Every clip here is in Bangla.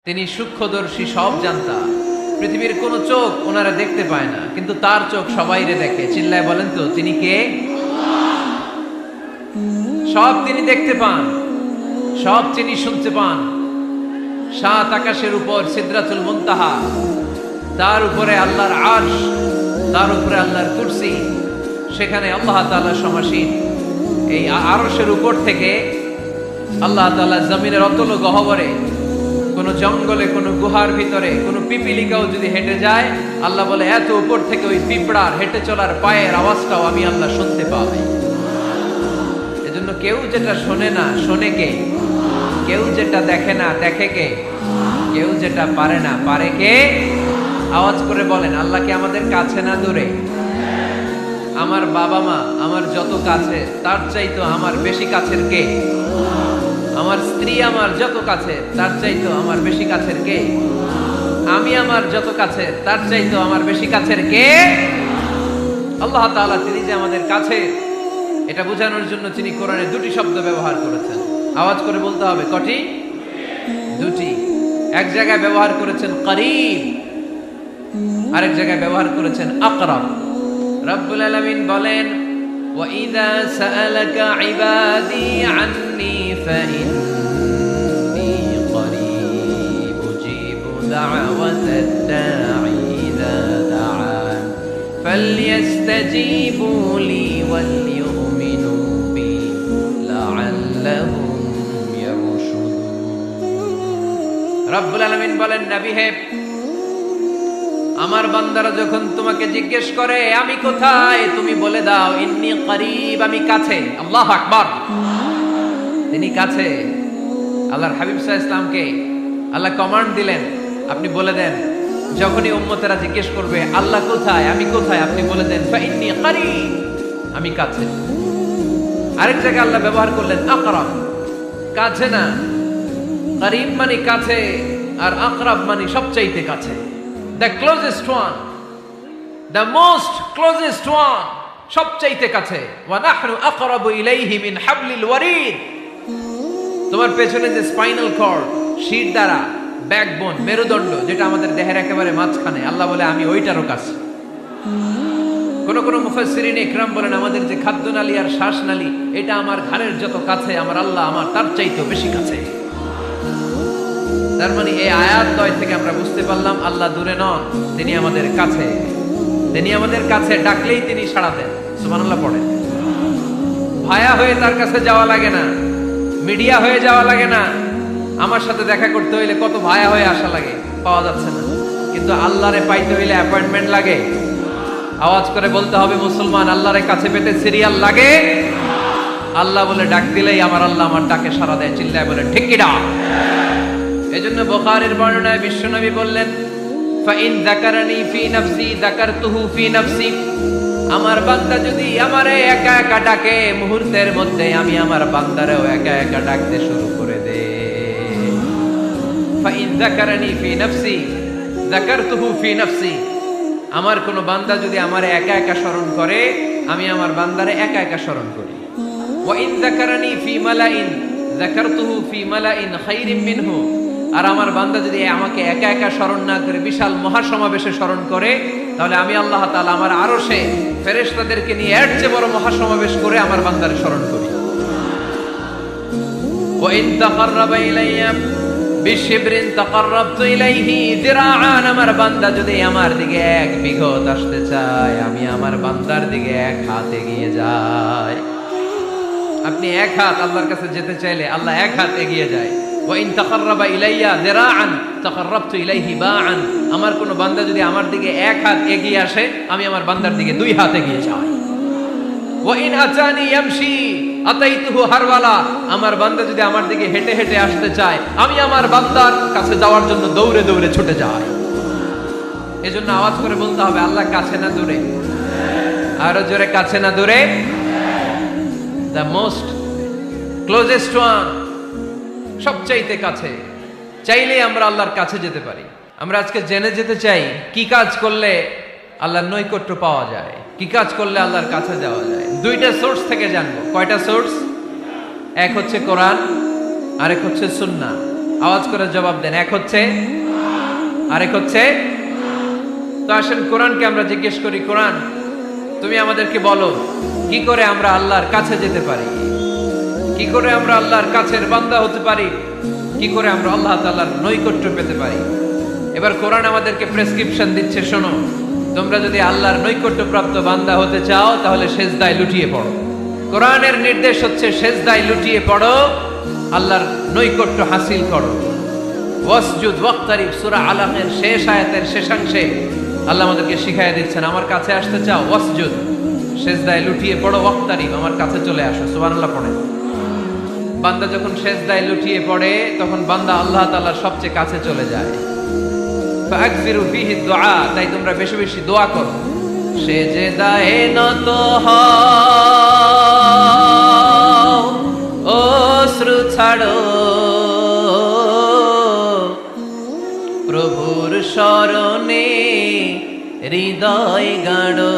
তিনি সূক্ষ্মদর্শী, সব জানতা। পৃথিবীর কোন চোখ ওনারা দেখতে পায় না, কিন্তু তার চোখ সবাইরে দেখে। চিল্লায় বলেন তো তিনি কে? সব তিনি দেখতে পান, সব তিনি শুনতে পান। সাত আকাশের উপর সিদরাতুল মুনতাহা, তার উপরে আল্লাহর আরশ, তার উপরে আল্লাহর কুরসি, সেখানে আল্লাহ তাআলা সমাসীন। এই আরশের উপর থেকে আল্লাহ তাআলা জমিনের অতল গহ্বরে, কোন জঙ্গলে, কোন গুহার ভিতরে কোন পিপিলিকাও যদি হেঁটে যায়, আল্লাহ বলে এত উপর থেকে ওই পিঁপড়ার হেঁটে চলার পায়ের আওয়াজটাও আমি আল্লাহ শুনতে পাই। এজন্য কেউ যেটা শোনে না শোনে কে? কেউ যেটা দেখে না দেখে কে? কেউ যেটা পারে না পারে কে? আওয়াজ করে বলেন, আল্লাহ কি আমাদের কাছে না দূরে? আমার বাবা মা আমার যত কাছে, তার চাইতো আমার বেশি কাছের কে? আমার স্ত্রী আমার যত কাছে, তার চাইতো আমার বেশি কাছের কে? আমি আমার যত কাছে, তার চাইতো আমার বেশি কাছের কে? আল্লাহ তাআলা তিনি যে আমাদের কাছে, এটা বোঝানোর জন্য তিনি কোরআনে দুটি শব্দ ব্যবহার করেছেন। আওয়াজ করে বলতে হবে, কটি? দুটি। এক জায়গায় ব্যবহার করেছেন করিব, আরেক জায়গায় ব্যবহার করেছেন আকরাব। রব্বুল আলামিন বলেন, وَإِذَا سَأَلَكَ عِبَادِي عَنِّي فَإِنِّي قَرِيبٌ أُجِيبُ دَعْوَةَ الدَّاعِ إِذَا دَعَانِ فَلْيَسْتَجِيبُوا لِي وَلْيُؤْمِنُوا بِي لَعَلَّهُمْ يَرْشُدُونَ। রব্বুল আলামিন বলেন, নবী হে, আমার বান্দারা যখন তোমাকে জিজ্ঞেস করে আমি কোথায়, তুমি বলে দাও ইন্নী করিব, আমি কাছে। আল্লাহু আকবার, তিনি কাছে। আল্লাহর হাবিব সাল্লাল্লাহু আলাইহি ওয়াসাল্লামকে আল্লাহ কমান্ড দিলেন, আপনি বলে দেন যখনই উম্মতেরা জিজ্ঞেস করবে আল্লাহ কোথায়, আমি কোথায়, আপনি বলে দেন ফাইন্নী করিব, আমি কাছে। আরেক জায়গায় আল্লাহ ব্যবহার করলেন আকরাব, কাছে না। করিব মানে কাছে, আর আকরাব মানে সবচাইতে কাছে। The closest one, the most closest one, সবচাইতে কাছে। ওয়া নাহনু আকরাবু ইলাইহি মিন হাবলিল ওয়ারিদ। তোমার পেছনে যে স্পাইনাল কর্ড, শির দ্বারা, ব্যাকবোন, মেরুদণ্ড, যেটা আমাদের দেহের একেবারে মাঝখানে, আল্লাহ বলে আমি ওইটারও কাছে। কোন কোন মুফাসসিরিন ইকরাম বলেন আমাদের যে খাদ্যনালী আর শ্বাসনালী, এটা আমার ঘাড়ের যত কাছে, আমার আল্লাহ আমার তার চাইতেও বেশি কাছে। তার মানে এই আয়াত দ্বয় থেকে আমরা বুঝতে পারলাম আল্লাহ দূরে নন, তিনি আমাদের কাছে। তিনি আমাদের কাছে, ডাকলেই তিনি সাড়া দেন। সুবহানাল্লাহ পড়েন। ভায়া হয়ে তার কাছে যাওয়া লাগে না, মিডিয়া হয়ে যাওয়া লাগে না। আমার সাথে দেখা করতে হইলে কত ভায়া হয়ে আসা লাগে, পাওয়া যাচ্ছে না। কিন্তু আল্লাহরে পাইতে হইলে অ্যাপয়েন্টমেন্ট লাগে। আওয়াজ করে বলতে হবে মুসলমান, আল্লাহরে কাছে পেতে সিরিয়াল লাগে। আল্লাহ বলে ডাক দিলেই আমার আল্লাহ আমার ডাকে সাড়া দেয়। চিল্লায় বলে ঠিক কি না? এজন্য বুখারীর বর্ণনায় বিশ্বনবী বললেন, ফাইন যাকারানি ফি নাফসি যাকারতুহু ফি নাফসি। আমার বান্দা যদি আমারে একা একা ডাকে, মুহূর্তের মধ্যে আমি আমার বান্দারেও একা একা ডাকতে শুরু করে দেই। ফাইন যাকারানি ফি নাফসি যাকারতুহু ফি নাফসি। আমার কোন বান্দা যদি আমারে একা একা স্মরণ করে, আমি আমার বান্দারে একা একা স্মরণ করি। ওয়া ইন যাকারানি ফি মালাইন যাকারতুহু ফি মালাইন খায়রিম মিনহু। আর আমার বান্দা যদি আমাকে একা একা স্মরণ না করে বিশাল মহাসমাবেশে স্মরণ করে, তাহলে আমি আল্লাহ তাআলা আমার আরশে ফেরেশতাদেরকে নিয়ে এর চেয়ে বড় মহাসমাবেশ করে আমার বান্দারে স্মরণ করি। ওয়া ইন তাকাররাবা ইলাইয়া বিশিবরিন তাকাররাবতু ইলাইহি যিরাআন। আমার বান্দা যদি আমার দিকে এক বিঘত আসতে চায়, আমি আমার বান্দার দিকে এক হাত এগিয়ে যাই। আপনি এক হাত আল্লাহর কাছে যেতে চাইলে আল্লাহ এক হাত এগিয়ে যায়। ওয়াইন তাকাররাবা ইলাইয়া যিরাআন তাকাররাবতু ইলাইহি বাআন। আমার কোন বান্দা যদি আমার দিকে এক হাত এগিয়ে আসে, আমি আমার বান্দার দিকে দুই হাত এগিয়ে যাই। ওয়াইন আতানি ইয়ামশি আতাইতুহু হারওয়ালা। আমার বান্দা যদি আমার দিকে হেঁটে হেঁটে আসতে চায়, আমি আমার বান্দার কাছে যাওয়ার জন্য দৌড়ে দৌড়ে ছুটে যাই। এজন্য আওয়াজ করে বলতে হবে, আল্লাহ কাছে না দূরে? আরো জোরে, কাছে না দূরে? The most closest one, সবচাইতে কাছে। চাইলেই আমরা আল্লাহর কাছে যেতে পারি। আমরা আজকে জেনে যেতে চাই কি কাজ করলে আল্লাহর নৈকট্য পাওয়া যায়, কি কাজ করলে আল্লাহর কাছে যাওয়া যায়। দুইটা সোর্স থেকে জানবো। কয়টা সোর্স? এক হচ্ছে কোরআন, আরেক হচ্ছে সুন্নাহ। আওয়াজ করে জবাব দেন। এক হচ্ছে, আরেক হচ্ছে। তো আসেন কোরআনকে আমরা জিজ্ঞেস করি, কোরআন তুমি আমাদেরকে বলো কি করে আমরা আল্লাহর কাছে যেতে পারি, কি করে আমরা আল্লাহর কাছের বান্দা হতে পারি, কি করে আমরা আল্লাহ তাআলার নৈকট্য পেতে পারি। এবার কোরআন আমাদেরকে প্রেসক্রিপশন দিচ্ছে, শোনো, তোমরা যদি আল্লাহর নৈকট্য প্রাপ্ত বান্দা হতে চাও তাহলে সিজদায় লুটিয়ে পড়ো। কোরআনের নির্দেশ হচ্ছে সিজদায় লুটিয়ে পড়ো, আল্লাহর নৈকট্য হাসিল করো। ওয়াসজুদ ওয়াক্তারিব, সূরা আলাকের শেষ আয়াতের শেষাংশে আল্লাহ আমাদেরকে শিখাইয়া দিচ্ছেন, আমার কাছে আসতে চাও, ওয়াসজুদ, সিজদায় লুটিয়ে পড়ো, ওয়াক্তারিব, আমার কাছে চলে আসো। সুবহানাল্লাহ পড়ে। বান্দা যখন সিজদায় লুটিয়ে পড়ে তখন বান্দা আল্লাহ তাআলার সবচেয়ে কাছে চলে যায়। ফাকসিরু ফিহি দুআ, তাই তোমরা বেশি বেশি দোয়া করো। সিজদায়ে নত হও, অশ্রু ছাড়ো, প্রভুর শরণে হৃদয় গাড়ো।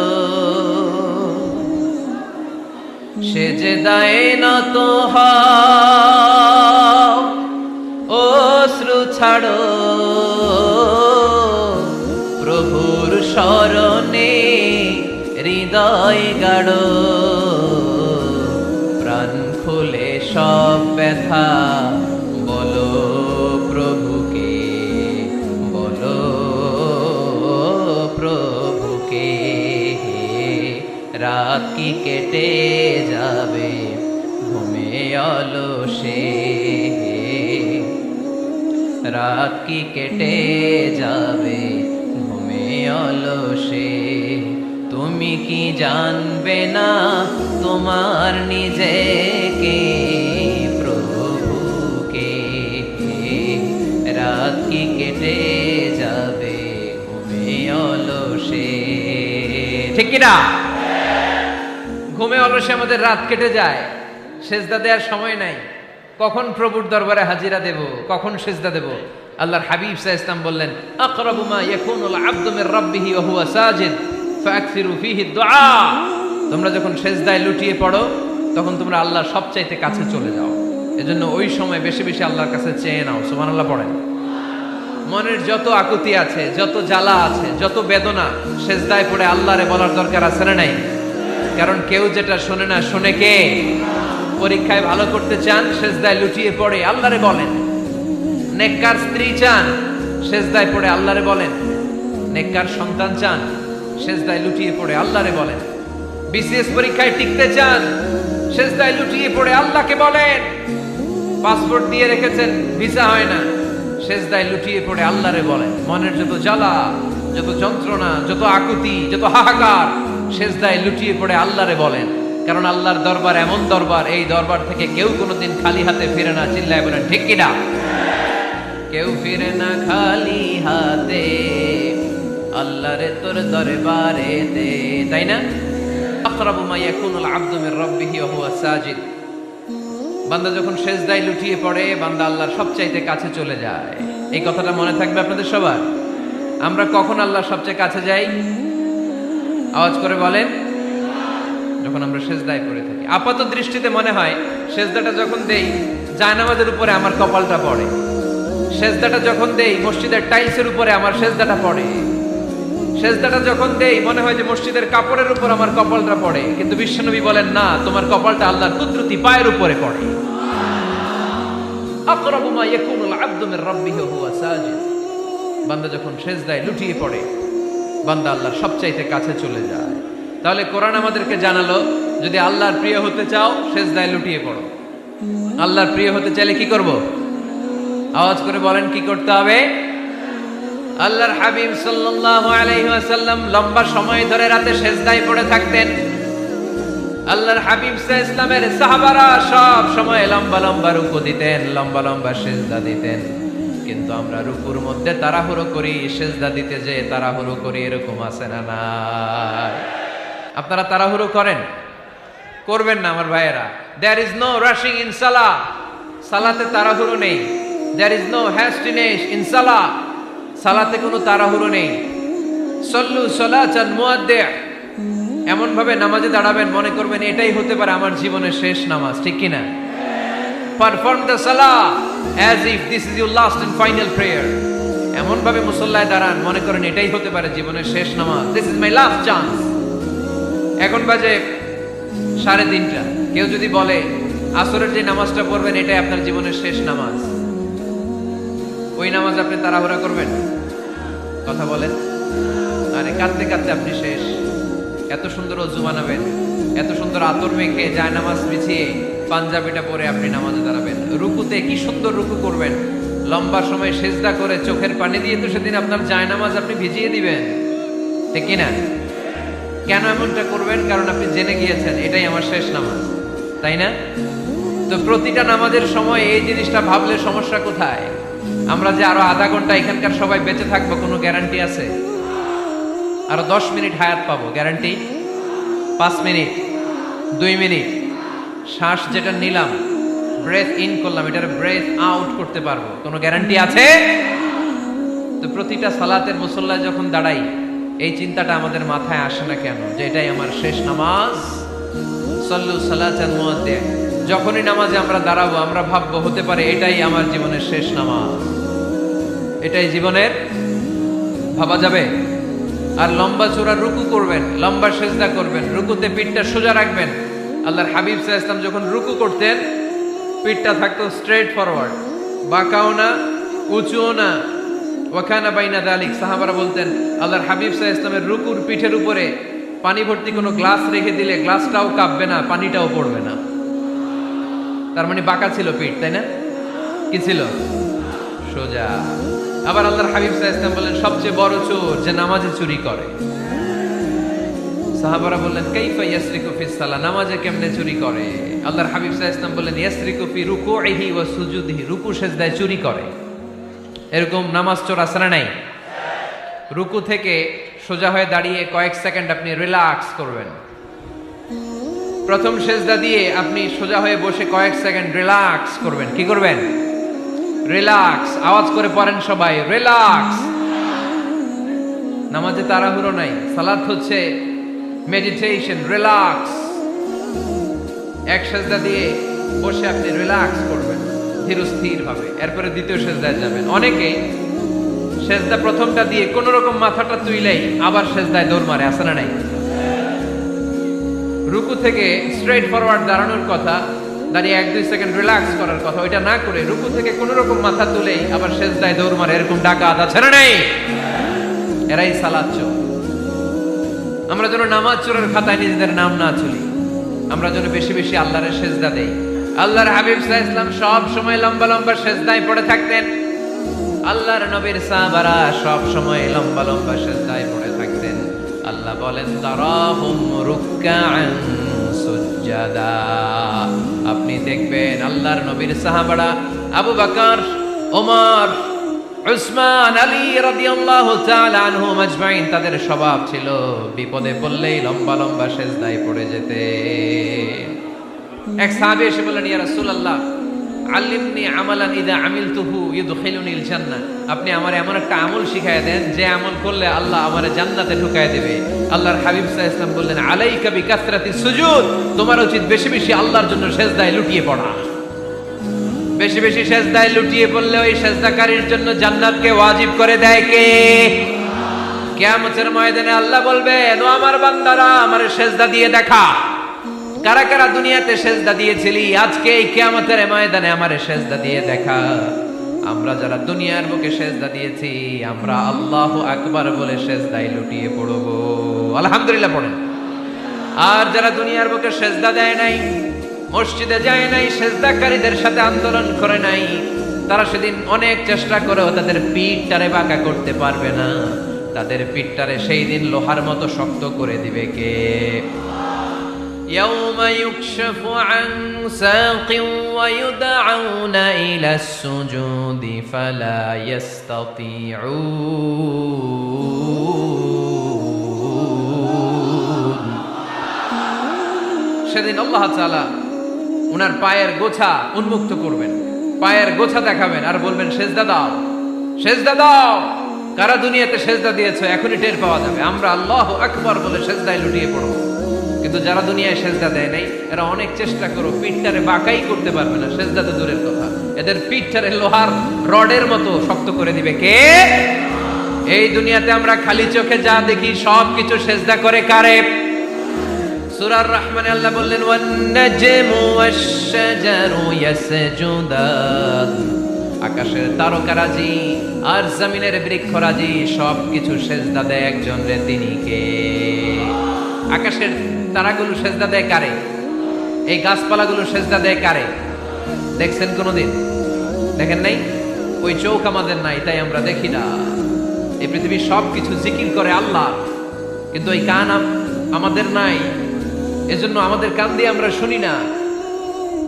সিজদায়ে নত হও, অশ্রু ছাড়ো, প্রভুর শরণে হৃদয় গাড়ো। প্রাণ খুলে সব ব্যথা বলো প্রভুকে, বলো প্রভুকে। রাত কি কেটে যাবে ঘুমে অলসে, রাত কি কেটে যাবে ঘুমে অলসে। তুমি কি জানবে না তোমার নিজেকে, প্রভুকে। রাত কি কেটে যাবে ঘুমে অলসে, ঠিক কিনা? ঘুমে অলসে আমাদের রাত কেটে যায়, সেজদা দেওয়ার সময় নাই। কখন প্রভুর দরবারে হাজিরা দেব, কখন সেজদা দেব? আল্লাহর হাবিব সাল্লাল্লাহু আলাইহি ওয়াসাল্লাম বললেন, আকরাবু মা ইয়াকুনুল আবদু মির রাব্বিহি ওয়া হুয়া সাজিদ ফাকসিরু ফিহি দুআ। তোমরা যখন সেজদায় লুটিয়ে পড়ো তখন তোমরা আল্লাহর সবচাইতে কাছে চলে যাও। এজন্য ওই সময় বেশি বেশি আল্লাহর কাছে চেয়ে নাও। সুবহানাল্লাহ পড়েন। মনের যত আকুতি আছে, যত জ্বালা আছে, যত বেদনা, সেজদায় পড়ে আল্লাহরে বলার দরকার আছে না নাই? কারণ কেউ যেটা শোনে না, শোনে কে? পরীক্ষায় ভালো করতে চান, সেজদায় লুটিয়ে পড়ে আল্লাহরে বলেন। নেককার স্ত্রী চান, সেজদায় পড়ে আল্লাহরে বলেন। নেককার সন্তান চান, সেজদায় লুটিয়ে পড়ে আল্লাহরে বলেন। বিসিএস পরীক্ষায় টিকতে চান, সেজদায় লুটিয়ে পড়ে আল্লাহকে বলেন। পাসপোর্ট দিয়ে রেখেছেন, ভিসা হয় না, সেজদায় লুটিয়ে পড়ে আল্লাহরে বলেন। মনের যত জ্বালা, যত যন্ত্রণা, যত আকুতি, যত হাহাকার, সেজদায় লুটিয়ে পড়ে আল্লাহরে বলেন। কারণ আল্লাহর দরবার এমন দরবার, এই দরবার থেকে কেউ কোনোদিন খালি হাতে ফিরে না। চিল্লায় বলেন ঠিক কিনা? কেউ ফিরে না খালি হাতে আল্লাহরে তোর দরবারেতে, তাই না? আকরাবু মা ইয়াকুনুল আবদু মির রাব্বিহি ওয়া হুয়া সাজিদ। বান্দা যখন সিজদায় লুটিয়ে পড়ে, বান্দা আল্লাহর সবচাইতে কাছে চলে যায়। এই কথাটা মনে থাকবে আপনাদের সবার। আমরা কখন আল্লাহর সবচেয়ে কাছে যাই? আওয়াজ করে বলেন। যখন আমরা সিজদায় পড়ে থাকি। আপাত দৃষ্টিতে মনে হয় সিজদাটা যখন দেই জায়নামাজের উপরে আমার কপালটা পড়ে, সিজদাটা যখন দেই মসজিদের টাইলসের উপরে আমার সিজদাটা পড়ে, সিজদাটা যখন দেই মনে হয় যে মসজিদের কাপড়ের উপর আমার কপালটা পড়ে। কিন্তু বিশ্বনবী বলেন, না, তোমার কপালটা আল্লাহর কুদরতি পায়ের উপরে পড়ে। আকরাবু মা ইয়াকুনুল আবদু মির রাব্বিহি ওয়া হুয়া সাজিদ। বান্দা যখন সিজদায় লুটিয়ে পড়ে, বান্দা আল্লাহর সবচাইতে কাছে চলে যায়। তাহলে কোরআন আমাদেরকে জানালো, যদি আল্লাহর প্রিয় হতে চাও সিজদায় লুটিয়ে পড়ো। আল্লাহর প্রিয় হতে চাইলে কি করব? আওয়াজ করে বলেন কি করতে হবে? আল্লাহর হাবিব সাল্লাল্লাহু আলাইহি ওয়াসাল্লাম লম্বা সময় ধরে রাতে সিজদায় পড়ে থাকতেন। আল্লাহর হাবিব সাল্লাল্লাহু আলাইহি ওয়াসাল্লামের সাহাবারা সব সময় লম্বা লম্বা রুকু দিতেন, লম্বা লম্বা সিজদা দিতেন। কিন্তু আমরা রুকুর মধ্যে তাড়াহুড়ো করি, সিজদা দিতে যে তাড়াহুড়ো করি, এরকম আছে না? না, আপনারা তাড়াহুড়ো করেন? করবেন না আমার ভাইয়েরা। There is no rushing in সালাহ। সালাতে তাড়াহুড়ো নেই। There is no hastiness in সালাহ। সালাতে কোনো তাড়াহুড়ো নেই। সল্লু সালাতান মুআদ্দিআ। এমন ভাবে নামাজে দাঁড়াবেন মনে করবেন এটাই হতে পারে আমার জীবনের শেষ নামাজ, ঠিক কিনা? Perform the Salah as if this is your last and final prayer. এমন ভাবে মুসল্লায় দাঁড়ান মনে করেন এটাই হতে পারে জীবনের শেষ নামাজ। This is my last chance. এখন বাজে 3:30। কেউ যদি বলে আসরের যে নামাজটা পড়বেন এটাই আপনার জীবনের শেষ নামাজ, ওই নামাজ আপনি তাড়াহুড়া করবেন? কথা বলেন। আরে কাঁদতে কাঁদতে আপনি শেষ। এত সুন্দর ওযু বানাবেন, এত সুন্দর আতর মেখে জায়নামাজ বিছিয়ে পাঞ্জাবিটা পরে আপনি নামাজে দাঁড়াবেন। রুকুতে কি সুন্দর রুকু করবেন, লম্বা সময় সেজদা করে চোখের পানি দিয়ে তো সেদিন আপনার জায়নামাজ আপনি ভিজিয়ে দিবেন, ঠিক কিনা? কেন এমনটা করবেন? কারণ আপনি জেনে গিয়েছেন এটাই আমার শেষ নামাজ, তাই না? তো প্রতিটা নামাজের সময় এই জিনিসটা ভাবলে সমস্যা কোথায়? আমরা যে আরো আধা ঘন্টা এখানকার সবাই বেঁচে থাকবো কোনো গ্যারান্টি আছে? আরো 10 মিনিট হায়াত পাবো, গ্যারান্টি? 5 মিনিট, 2 মিনিট, শ্বাস যেটা নিলাম, ব্রেথ ইন করলাম, এটার ব্রেথ আউট করতে পারবো, কোনো গ্যারান্টি আছে? তো প্রতিটা সালাতের মুসল্লায় যখন দাঁড়াই এই চিন্তাটা আমাদের মাথায় আসে না কেন যে এটাই আমার শেষ নামাজ? সাল্লু সালাতান মুআদ্দিন। যখনই নামাজে আমরা দাঁড়াবো আমরা ভাববো হতে পারে এটাই আমার জীবনের শেষ নামাজ, এটাই জীবনের, ভাবা যাবে? আর লম্বা চূড়া রুকু করবেন, লম্বা সেজদা করবেন, রুকুতে পিঠটা সোজা রাখবেন। আল্লাহর হাবিব সাল্লাল্লাহু আলাইহি ওয়াসাল্লাম যখন রুকু করতেন পিঠটা থাকতো স্ট্রেট ফরওয়ার্ড, বাঁকাও না উঁচুও না। ওয়াকানা বাইনা যালিক। সাহাবারা বলতেন আল্লাহর হাবিব সাল্লাল্লাহু আলাইহি ওয়াসাল্লামের রুকুর পিঠের উপরে পানি ভর্তি কোনো গ্লাস রেখে দিলে গ্লাসটাও কাঁপবে না, পানিটাও পড়বে না। তার মানে বাঁকা ছিল পিঠ, তাই না? কি ছিল? সোজা। আবার আল্লাহর হাবিব সাল্লাল্লাহু আলাইহি ওয়াসাল্লাম বলেন সবচেয়ে বড় চোর যে নামাজে চুরি করে। সাহাবারা বললেন কাইফা ইয়াসরিকু ফিস সালাহ, নামাজে কেমনে চুরি করে? আল্লাহর হাবিব সাল্লাল্লাহু আলাইহি ওয়াসাল্লাম বললেন ইয়াসরিকু ফি রুকুইহি ওয়া সুজুদিহি, রুকু সেজদায় চুরি করে। এরকম নামাজ চোর আছে না নাই? রুকু থেকে সোজা হয়ে দাঁড়িয়ে কয়েক সেকেন্ড আপনি রিল্যাক্স করবেন। প্রথম সেজদা দিয়ে আপনি সোজা হয়ে বসে কয়েক সেকেন্ড রিল্যাক্স করবেন। কি করবেন? রিল্যাক্স। আওয়াজ করে পড়েন সবাই, রিল্যাক্স। নামাজে তাড়াহুড়ো নাই, সালাত হচ্ছে মেডিটেশন, রিল্যাক্স। এক সেজদা দিয়ে বসে আপনি রিল্যাক্স করবেন ধীরস্থির ভাবে, এরপরে দ্বিতীয় সেজদায় যাবেন। অনেকে সেজদা প্রথমটা দিয়ে কোন রকম মাথাটা তুইলেই আবার সেজদায় দৌড় মারে, আছে না নাই? রুকু থেকে স্ট্রেট ফরওয়ার্ড দাঁড়ানোর কথা, দাঁড়িয়ে 1-2 সেকেন্ড রিল্যাক্স করার কথা, ওইটা না করে রুকু থেকে কোন রকম মাথা তুলেই আবার সেজদায় দৌড় মারে, এরকম ডাকাত আছে না নাই? এরাই সালাত চোর। আমরা যেন নামাজ চোরের খাতায় নিজেদের নাম না তুলি, আমরা যেন বেশি বেশি আল্লাহর সেজদা দেই। আল্লাহর হাবিব সাল্লাল্লাহু আলাইহি ওয়াসাল্লাম সব সময় লম্বা লম্বা সেজদায় পড়ে থাকতেন। আল্লাহর নবীর সাহাবারা সব সময় লম্বা লম্বা সেজদায় পড়ে থাকতেন। আল্লাহ বলেন তারাহুম রুকআন সুজদা। আপনি দেখবেন আল্লাহর নবীর সাহাবারা আবু বকর, ওমর, উসমান, আলী রাদিয়াল্লাহু তাআলা আনহুম আজমাইন, তাদের স্বভাব ছিল বিপদে পড়লেই লম্বা লম্বা সেজদায় পড়ে যেতে। এক সাহাবী এসে বললেন ইয়া রাসূলুল্লাহ আল্লিমনি আমালান ইযা আমিলতুহু ইউদখিলুনিল জান্নাহ, আপনি আমারে এমন একটা আমল শিখায় দেন যে আমল করলে আল্লাহ আমারে জান্নাতে ঢুকায় দেবে। আল্লাহর হাবিব সাল্লাল্লাহু আলাইহি ওয়াসাল্লাম বললেন আলাইকা বিকাসরাতিস সুজুদ, তোমার উচিত বেশি বেশি আল্লাহর জন্য সেজদায় লুটিয়ে পড়া। বেশি বেশি সেজদায় লুটিয়ে পড়লে ওই সেজদাকারীর জন্য জান্নাতকে ওয়াজিব করে দেয় কে? কিয়ামতের ময়দানে আল্লাহ বলবেন ও আমার বান্দারা আমারে সেজদা দিয়ে দেখা। কারা কারা দুনিয়াতে সেজদা দিয়েছিলি, আজকে এই কিয়ামতের ময়দানে আমারে সেজদা দিয়ে দেখা। আমরা যারা দুনিয়ার বুকে সেজদা দিয়েছি আমরা আল্লাহু আকবার বলে সেজদায় লুটিয়ে পড়ব, আলহামদুলিল্লাহ পড়েন। আর যারা দুনিয়ার বুকে সেজদা দেয় নাই, মসজিদে যায় নাই, সেজদাকারীদের সাথে আন্দোলন করে নাই, তারা সেদিন অনেক চেষ্টা করেও তাদের পিঠটারে বাঁকা করতে পারবে না। তাদের পিঠটারে সেই দিন লোহার মতো শক্ত করে দিবে কে? يوم يكشف عن ساق ويدعون إلى السجود فلا يستطيعون। সেদিন আল্লাহ তাআলা উনার পায়ের গোছা উন্মুক্ত করবেন, পায়ের গোছা দেখাবেন আর বলবেন সেজদা দাও, সেজদা দাও। কারা দুনিয়াতে সেজদা দিয়েছো এখনই টের পাওয়া যাবে। আমরা আল্লাহু আকবার বলে সেজদায় লুটিয়ে পড়ব, কিন্তু যারা দুনিয়ায় সেজদা দেয় নাই এরা অনেক চেষ্টা করো পিঠটারে বাঁকাই করতে পারবে না, সেজদা তো দূরের কথা। এদের পিঠটারে লোহার রডের মতো শক্ত করে দিবে কে? এই দুনিয়াতে আমরা খালি চোখে যা দেখি সবকিছু সেজদা করে কারে? সূরার রহমানে আল্লাহ বললেন ওয়ান নাজমু ওয়াশ-শাজারু ইয়াসজুদান, আকাশের তারকারাজি আর জমিনের বৃক্ষরাজি সবকিছু সেজদা দেয় একজন রে, তিনি কে? আকাশের তারাগুলো সেজদা দেয় কারে? এই গাছপালাগুলো সেজদা দেয় কারে? দেখছেন কোনদিন? দেখেন নাই? ওই চোখ আমাদের নাই, তাই আমরা দেখি না। এই পৃথিবীর সবকিছু জিকির করে আল্লাহ, কিন্তু ওই কান আমাদের নাই, এজন্য আমাদের কান দিয়ে আমরা শুনি না।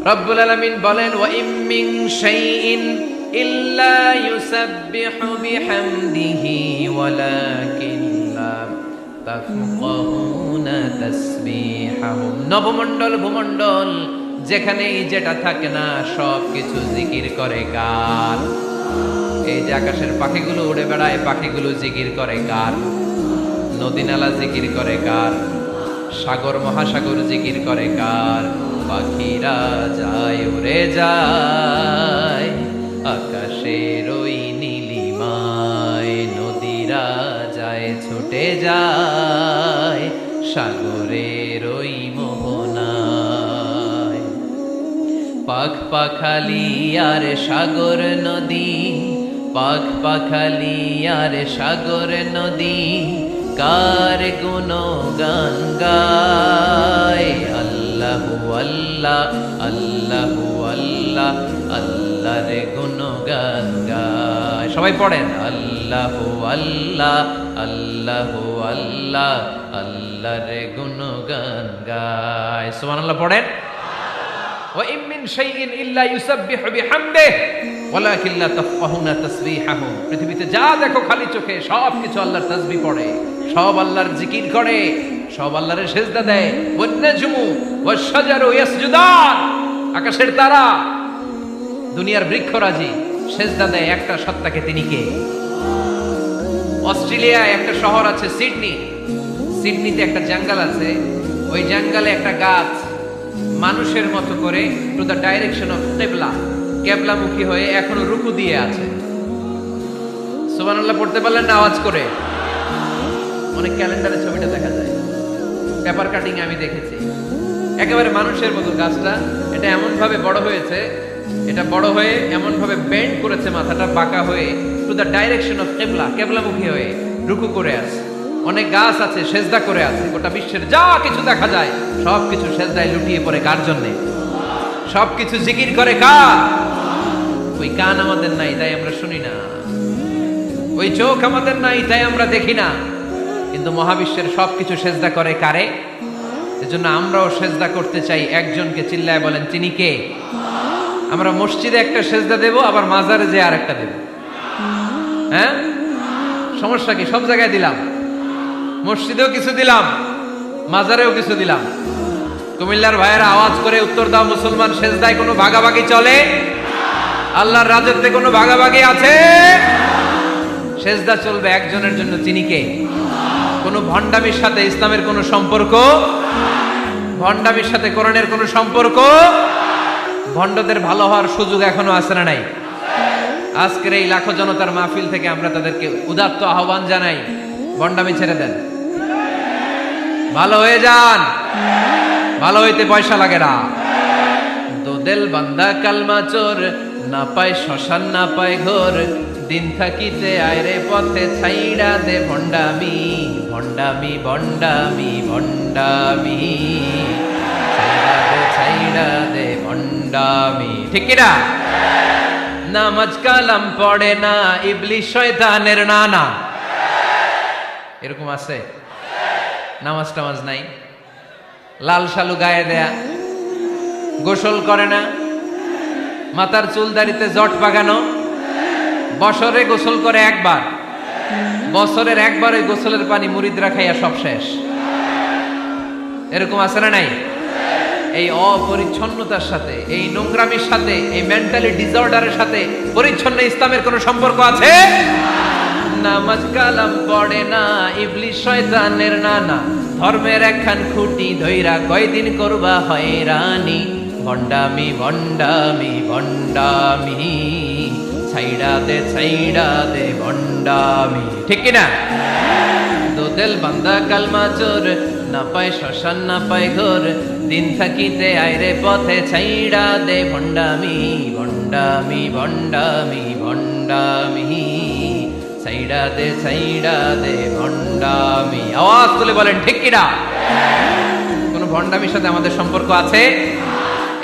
রব্বুল আলামিন বলেন ওয়া ইম মিন শাইইন ইল্লা ইউসাব্বিহু বিহামদিহি ওয়ালাকিন লা তাফকাহুনা তাসবিহাহুম। নবমণ্ডল ভূমণ্ডল যেখানেই যেটা থাকে না সবকিছু জিকির করে কার? এই যে আকাশের পাখিগুলো উড়ে বেড়ায়, পাখিগুলো জিকির করে কার? নদী নালা জিকির করে কার? সাগর মহাসাগর জিকির করে কার? পাখিরা যায় উড়ে যায় আকাশের ওই নীলিমায়, নদীরা যায় ছুটে যায় সাগরের ওই মোহনায়। পাখ পাখালি আর সাগর নদী, পাখ পাখালি আর সাগর নদী কার গুণগান গায়? আল্লাহু আল্লাহ আল্লাহু আল্লাহ আল্লাহর গুণগান গায়। সবাই পড়েন আল্লাহু আল্লাহ আল্লাহু আল্লাহ আল্লাহর গুণগান গায়। সুবহানাল্লাহ পড়েন। ওয়া ইম মিন শাইইন ইল্লা ইউসাব্বিহু বিহামদিহি ওয়ালাকিন লা তাফকাহুনা তাসবিহাহুম। পৃথিবীতে যা দেখো খালি চোখে সবকিছু আল্লাহর তাসবিহ পড়ে, সব আল্লাহর জিকির করে, সব আল্লাহর সেজদা দেয়। ওয়ান নাজমু ওয়াশ-শাজারু ইয়াসজুদান, আকাশের তারা দুনিয়ার বৃক্ষরাজি সেজদা দেয় একটা সত্তাকে, তিনি কে? অস্ট্রেলিয়ায় একটা শহর আছে সিডনি, সিডনিতে একটা জঙ্গল আছে, ওই জঙ্গলে একটা গাছ মানুষের মতো করে টু দ্য ডাইরেকশন অফ কিবলা, কিবলামুখী হয়ে এখনো রুকু দিয়ে আছে। সুবহানাল্লাহ পড়তে পারলেন না আওয়াজ করে? অনেক ক্যালেন্ডারে ছবিটা দেখা যায়, পেপার কাটিং আমি দেখেছি। একেবারে মানুষের মতো গাছটা, এটা এমন ভাবে বড় হয়েছে, এটা বড় হয়ে এমন ভাবে বেন্ড করেছে, মাথাটা বাঁকা হয়ে টু দ্য ডাইরেকশন অফ কিবলা, কিবলামুখী হয়ে রুকু করে আছে। অনেক গাছ আছে সেজদা করে আছে। গোটা বিশ্বের যা কিছু দেখা যায় সবকিছু সেজদায় লুটিয়ে পড়ে কার জন্যে? সবকিছু জিকির করে কার? ওই কান আমাদের নাই, তাই আমরা শুনি না। ওই চোখ আমাদের নাই, তাই আমরা দেখি না। কিন্তু মহাবিশ্বের সবকিছু সেজদা করে কারে? এজন্য আমরাও সেজদা করতে চাই একজনকে। চিল্লায় বলেন তিনি কে? আমরা মসজিদে একটা সেজদা দেব, আবার মাজারে যে আরেকটা দেব। হ্যাঁ, সমস্যা কি? সব জায়গায় দিলাম, মসজিদেও কিছু দিলাম, মাজারেও কিছু দিলাম। কুমিল্লার ভাইয়েরা আওয়াজ করে উত্তর দাও, মুসলমান সেজদায় কোনো ভাগাভাগি চলে? আল্লাহর রাজত্বে কোনো ভাগাভাগি আছে? সেজদা চলবে একজনের জন্য, তিনি কে? কোনো ভণ্ডামির সাথে ইসলামের কোনো সম্পর্ক, ভণ্ডামির সাথে কোরআনের কোনো সম্পর্ক। ভণ্ডদের ভালো হওয়ার সুযোগ এখনো আছে না নাই? আজকের এই লাখো জনতার মাহফিল থেকে আমরা তাদেরকে উদাত্ত আহ্বান জানাই, ভণ্ডামি ছেড়ে দেন, ভালো হয়ে যান। ভালো হইতে পয়সা লাগে না। দোদেল বান্দা কালমা চোর, না পায় শ্মশান না পায় ঘোর, দিন থাকিতে আয়রে পথে ছাইড়া দে ভণ্ডামি, ভণ্ডামি ভণ্ডামি ভণ্ডামি, ছাইড়া দে ভণ্ডামি। ঠিক কিনা? নামাজ কালাম পড়ে না, ইবলিশ শয়তানের নানা। এরকম আছে? নামাজ টামাজ নাই, লাল শালু গায়ে দেয়া, গোসল করে না, মাথার চুল দাড়িতে জট পাকানো, বছরে গোসল করে একবার, বছরের একবার ওই গোসলের পানি মুরিদরা খাইয়া সব শেষ। এরকম আছে না নাই? এই অপরিচ্ছন্নতার সাথে, এই নোংরামির সাথে, এই মেন্টালি ডিসঅর্ডারের সাথে পরিচ্ছন্ন ইসলামের কোনো সম্পর্ক আছে? নামাজ কালাম পড়ে না, ইবলিশ শয়তানের নানা, ধর্মের একখান খুঁটি ধইরা কয়দিন করবা হয়রানি, ভণ্ডামি ভণ্ডামি ভণ্ডামি, ছাইড়া দে ভণ্ডামি, ঠিক কিনা? দোদেল বান্দা কালমা চোর, না পায় শ্মশান না পায় ঘোর, দিন থাকিতে আইরে পথে ছাইড়া দে ভণ্ডামি ভণ্ডামি ভণ্ডামি ভণ্ডামি, ছাইড়া দে ভণ্ডামি। আওয়াজ তুলে বলেন ঠিক কিনা? কোন ভণ্ডামির সাথে আমাদের সম্পর্ক আছে?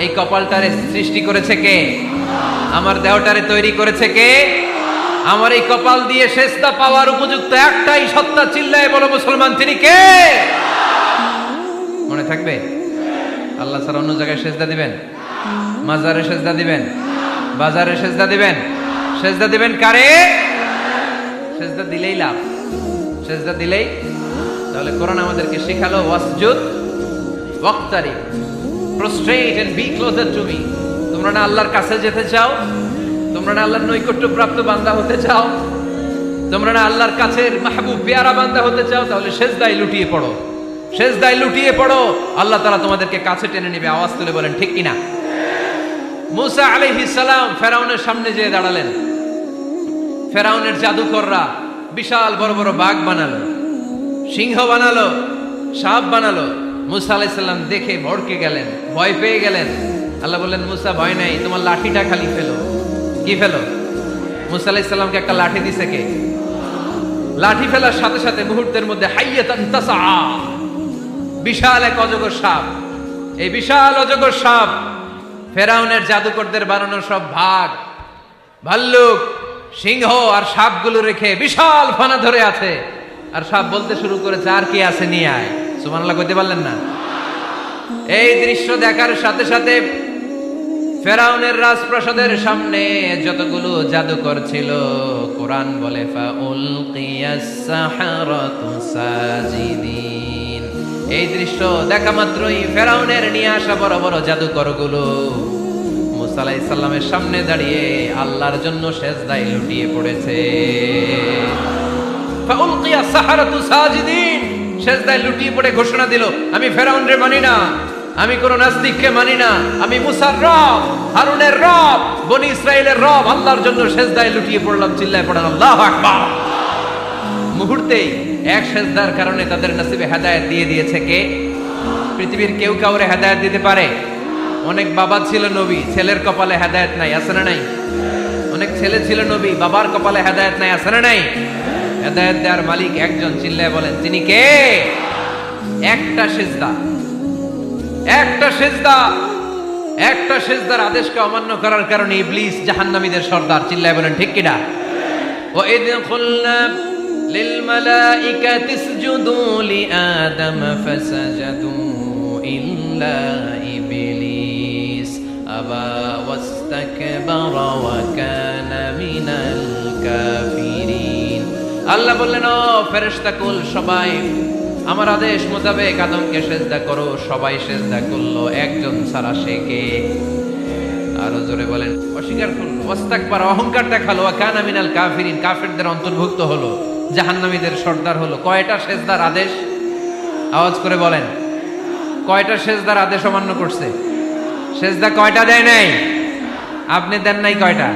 এই কপালটারে সৃষ্টি করেছে কে? আমার দেহটারে তৈরি করেছে কে? আমার এই কপাল দিয়ে সেজদা পাওয়ার উপযুক্ত একটাই সত্তা, চিল্লায় বলো মুসলমান, তিনি কে? মনে থাকবে? আল্লাহ ছাড়া অন্য জায়গায় সেজদা দিবেন? মাজারে সেজদা দিবেন? বাজারে সেজদা দিবেন? সেজদা দিবেন কারে? সেজদা দিলেই লাভ, সেজদা দিলেই। তাহলে কোরআন আমাদেরকে শেখালো ওয়াসজুদ ওয়াক্তারিব, prostrate and be closer to me। তোমরা না আল্লাহর কাছে যেতে চাও? তোমরা না আল্লাহর নৈকট্য প্রাপ্ত বান্দা হতে চাও? তোমরা না আল্লাহর কাছের মাহবুব পেয়ারা বান্দা হতে চাও? তাহলে সেজদায় লুটিয়ে পড়ো, সেজদায় লুটিয়ে পড়ো, আল্লাহ তাআলা তোমাদেরকে কাছে টেনে নেবে। আওয়াজ তুলে বলেন ঠিক কিনা? মুসা আলাইহিস সালাম ফেরাউনের সামনে যেয়ে দাঁড়ালেন। ফেরাউনের জাদুকররা বিশাল বড় বড় বাঘ বানালো, সিংহ বানালো, সাপ বানালো। মুসা আলাইহিস সালাম দেখে ভড়কে গেলেন, ভয় পেয়ে গেলেন। আল্লাহ বললেন, মুসা ভয় নাই, তোমার লাঠিটা খালি ফেলো। কি ফেলো? মুসা আলাইহিস সালামকে একটা লাঠি দিছে কে? লাঠি ফেলার সাথে সাথে মুহূর্তের মধ্যে হাইয়াতান তাসআ, বিশাল এক অজগর সাপ। এই বিশাল অজগর সাপ ফেরাউনের জাদুকরদের বানানো সব ভাগ, ভাল্লুক, সিংহ আর সাপগুলো রেখে বিশাল ফানা ধরে আছে। আর সাপ বলতে শুরু করেছে, আর কি আছে নিয়ে আয়। সুবহানাল্লাহ কইতে পারলেন না? এই দৃশ্য দেখার সাথে সাথে ফেরাউনের রাজপ্রাসাদের সামনে যতগুলো জাদুকর ছিল, কোরআন বলে ফাউলকিয়াস সাহারাতু সাজিদিন। এই দৃশ্য দেখা মাত্রই ফেরাউনের নিয়ে আসা বড় বড় জাদুকরগুলো মুসা আলাইহিস সালামের সামনে দাঁড়িয়ে আল্লাহর জন্য সেজদায় লুটিয়ে পড়েছে। ফাউলকিয়াস সাহারাতু সাজিদিন, সেজদায় লুটিয়ে পড়ে ঘোষণা দিল, আমি ফেরাউনরে মানি না, আমি কোন নাস্তিককে মানি না, আমি মুসার রব, হারুনের রব, বনি ইসরাইলের রব, আল্লাহর জন্য সেজদায় লুটিয়ে পড়লাম। চিল্লায় পড়েন আল্লাহু আকবার। মুহূর্তেই এক সেজদার কারণে তাদের নসিবে হেদায়েত দিয়ে দিয়েছে কে? পৃথিবীর কেউ কাউরে হেদায়েত দিতে পারে? অনেক বাবা ছিল নবী, ছেলের কপালে হেদায়েত নাই, আছে না নাই? অনেক ছেলে ছিল নবী, বাবার কপালে হেদায়েত নাই, আছে না নাই? হেদায়েত দেওয়ার মালিক একজন, চিল্লায় বলেন তিনি কে? একটা সিজদা, একটা সিজদা, একটা সিজদার আদেশকে অমান্য করার কারণে ইবলিস জাহান্নামীদের সর্দার। চিল্লায় বলেন ঠিক কিনা? ওয়া ইয কুলনা লিল মালাইকাতি ইসজুদু লিআদম ফাসাজাদু ইল্লা ইবলিস আবা ওয়াস্তাকবারা ওয়া কানা মিনাল কাফিরিন। আল্লাহ বললেন, ও ফেরেশতা কুল সবাই আমার আদেশ মোতাবেক আদমকে সেজদা করো। সবাই সেজদা করলো, একজন ছাড়া, সে কে? আরো জোরে বলেন। অস্বীকার করলো, ওয়াস্তাকবারা, অহংকার দেখালো, ওয়া কানা মিনাল কাফিরিন, কাফেরদের অন্তর্ভুক্ত হলো, জাহান্নামীদের সর্দার হলো। কয়টা সেজদার আদেশ? আওয়াজ করে বলেন, কয়টা সেজদার আদেশ অমান্য করছে? সেজদা কয়টা দেয় নাই? আপনি দেন নাই কয়টা?